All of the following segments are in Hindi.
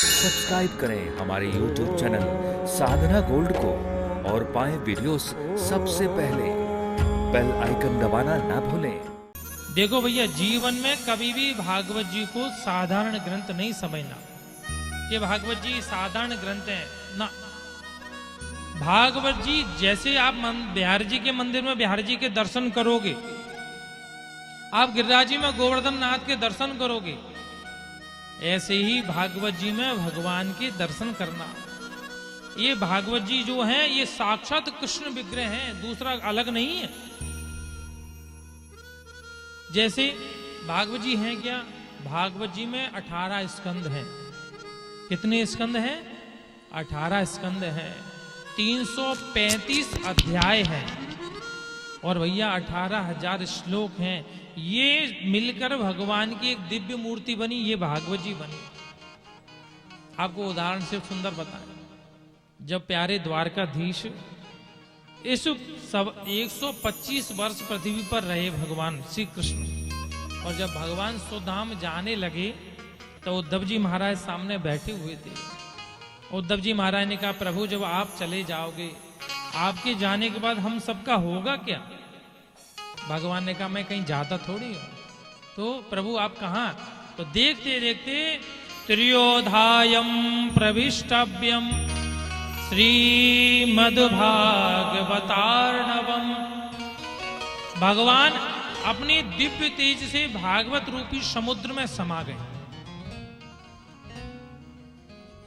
सब्सक्राइब करें हमारे YouTube चैनल साधना गोल्ड को और पाएं वीडियोस सबसे पहले। बेल आइकन दबाना ना भूलें। देखो भैया, जीवन में कभी भी भागवत जी को साधारण ग्रंथ नहीं समझना। ये भागवत जी साधारण ग्रंथ है ना। भागवत जी जैसे आप बिहार जी के मंदिर में बिहार जी के दर्शन करोगे, आप गिरिराज जी में गोवर्धन नाथ के दर्शन करोगे, ऐसे ही भागवत जी में भगवान के दर्शन करना। ये भागवत जी जो हैं ये साक्षात कृष्ण विग्रह हैं, दूसरा अलग नहीं है। जैसे भागवत जी हैं क्या, भागवत जी में 18 स्कंद हैं। कितने स्कंद हैं? 18 स्कंद हैं। 335 अध्याय हैं और भैया 18,000 श्लोक हैं। ये मिलकर भगवान की एक दिव्य मूर्ति बनी, ये भागवत जी बनी। आपको उदाहरण से सुंदर बताएं। जब प्यारे द्वारकाधीश इस सब 125 वर्ष पृथ्वी पर रहे भगवान श्री कृष्ण, और जब भगवान सुधाम जाने लगे तो उद्धव जी महाराज सामने बैठे हुए थे। उद्धव जी महाराज ने कहा, प्रभु जब आप चले जाओगे, आपके जाने के बाद हम सबका होगा क्या? भगवान ने कहा, मैं कहीं जाता थोड़ी हूं। तो प्रभु आप कहां? तो देखते देखते त्रियोधायम प्रविष्टव्यम श्रीमद्भागवतार्णवम, भगवान अपनी दिव्य तेज से भागवत रूपी समुद्र में समा गए।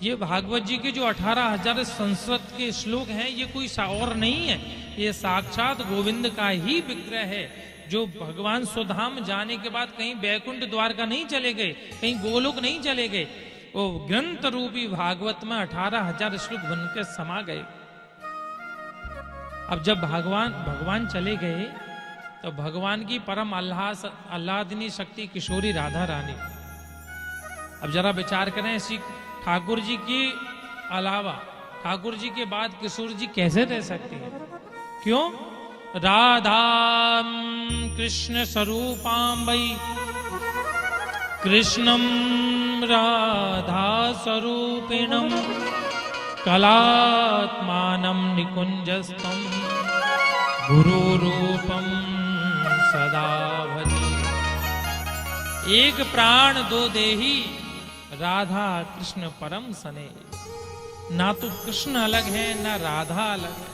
ये भागवत जी के जो 18,000 संस्कृत के श्लोक हैं, ये कोई और नहीं है, ये साक्षात गोविंद का ही विग्रह है, जो भगवान सुधाम जाने के बाद कहीं बैकुंठ द्वार का नहीं चले गए, कहीं गोलोक नहीं चले गए। वो ग्रंथ रूपी भागवत में 18,000 श्लोक बनकर समा गए। अब जब भगवान चले गए तो भगवान की परम आह्लादिनी शक्ति किशोरी राधा रानी, अब जरा विचार करें, श्री ठाकुर जी के अलावा, ठाकुर जी के बाद किशोर जी कैसे रह सकती है? क्यों? राधा कृष्ण स्वरूपाम वै कृष्णम राधा स्वरूपिणम कलात्मानं निकुंजस्थम गुरु रूपम सदा भजे। एक प्राण दो देही राधा कृष्ण परम सने। ना तो कृष्ण अलग है, ना राधा अलग है।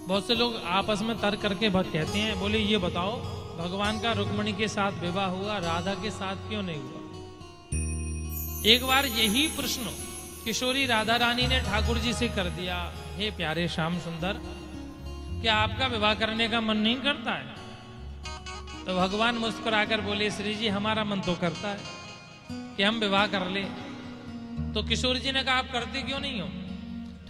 बहुत से लोग आपस में तर्क करके कहते हैं, बोले ये बताओ, भगवान का रुक्मिणी के साथ विवाह हुआ, राधा के साथ क्यों नहीं हुआ? एक बार यही प्रश्न किशोरी राधा रानी ने ठाकुर जी से कर दिया, हे प्यारे श्याम सुंदर, क्या आपका विवाह करने का मन नहीं करता है? तो भगवान मुस्कुराकर बोले, श्री जी हमारा मन तो करता है कि हम विवाह कर ले। तो किशोर जी ने कहा, आप करते क्यों नहीं हो?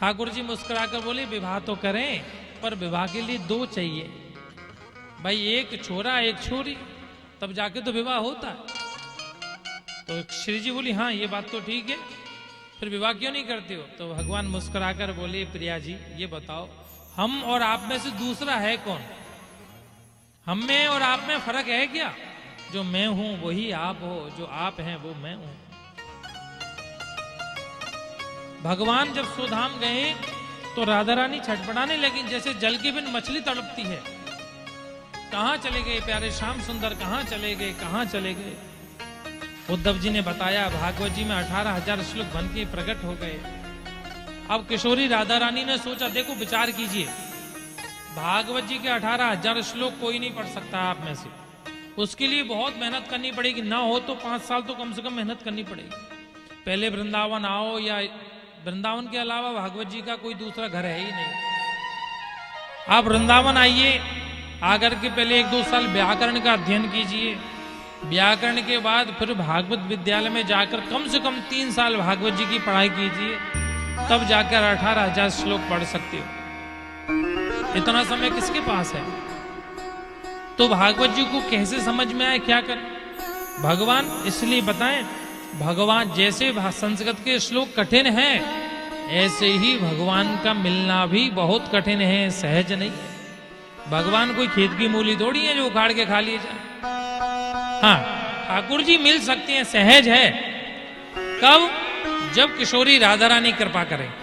ठाकुर जी मुस्कुराकर बोले, विवाह तो करें, पर विवाह के लिए 2 चाहिए भाई, एक छोरा एक छोरी, तब जाके तो विवाह होता है। तो श्री जी बोली, हाँ ये बात तो ठीक है, फिर विवाह क्यों नहीं करते हो? तो भगवान मुस्कुराकर बोले, प्रिया जी ये बताओ, हम और आप में से दूसरा है कौन? हम में और आप में फर्क है क्या? जो मैं हूं वही आप हो, जो आप हैं वो मैं हूं। भगवान जब सुधाम गए तो राधा रानी छटपटाने लगी, जैसे जल के बिन मछली तड़पती है। कहां चले गए प्यारे श्याम सुंदर, कहां चले गए, कहां चले गए? उद्धव जी ने बताया, भागवत जी में 18,000 श्लोक बन के प्रकट हो गए। अब किशोरी राधा रानी ने सोचा, देखो विचार कीजिए, भागवत जी के 18,000 श्लोक कोई नहीं पढ़ सकता आप में से, उसके लिए बहुत मेहनत करनी पड़ेगी, ना हो तो 5 साल तो कम से कम मेहनत करनी पड़ेगी। पहले वृंदावन आओ, या वृंदावन के अलावा भागवत जी का कोई दूसरा घर है ही नहीं। आप वृंदावन आइए, आकर के पहले 1-2 साल व्याकरण का अध्ययन कीजिए, व्याकरण के बाद फिर भागवत विद्यालय में जाकर कम से कम 3 साल भागवत जी की पढ़ाई कीजिए, तब जाकर 18,000 श्लोक पढ़ सकते हो। इतना समय किसके पास है? तो भागवत जी को कैसे समझ में आए, क्या करें? भगवान इसलिए बताएं, भगवान जैसे संस्कृत के श्लोक कठिन हैं, ऐसे ही भगवान का मिलना भी बहुत कठिन है, सहज नहीं है। भगवान कोई खेत की मूली थोड़ी है जो उखाड़ के खा लिए जाए। हाँ, ठाकुर जी मिल सकते हैं, सहज है, कब? जब किशोरी राधा रानी कृपा करें।